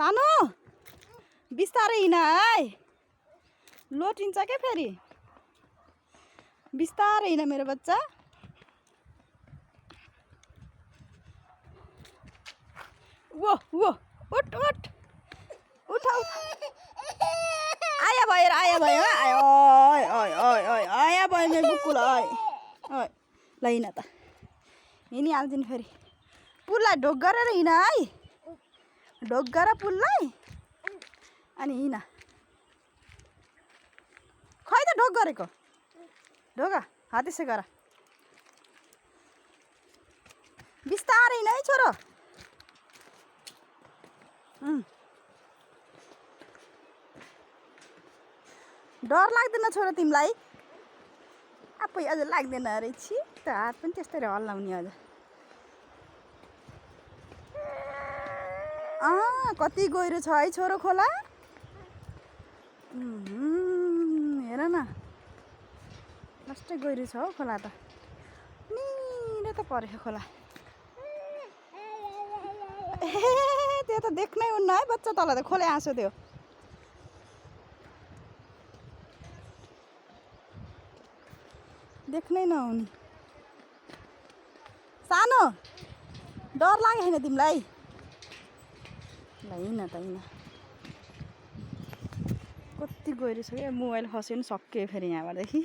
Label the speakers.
Speaker 1: सानो बिस्तारै हिँड है लोटिन्छ के फेरि बिस्तारै हिँड मेरो बच्चा वो वो उठ उठ उठा आया भयो आया भयो आयो ओय ओय ओय आया भयो मेरो बुकुल ओय ओय ल हिँड त हिँडिहाल्छ नि फेरि पुललाई ढोक गरेर हिँड है ढोक गर पुललाई अनि हिँड खै त ढोक गरेको ढोक हा त्यसै गर बिस्तारै हिँड है छोरो डर लाग्दैन छोरो तिमीलाई आफै अझ लाग्दैन अरे छि त हात पनि त्यस्तै हल्लाउने अझ कति गहिरो छ है छोरो खोला हेर न कस्तो गहिरो छ हौ खोला त निलो त परेछ खोला त्यो त देख्नै हुन्न है बच्चा तल त खोले हाँसो त्यो देख्नै नहुने सानो डर लाग्यो होइन तिमीलाई ल हिँड त हिँड कति गहिरो छ क्या मोबाइल खस्यो नि सक्यो फेरि यहाँबाटदेखि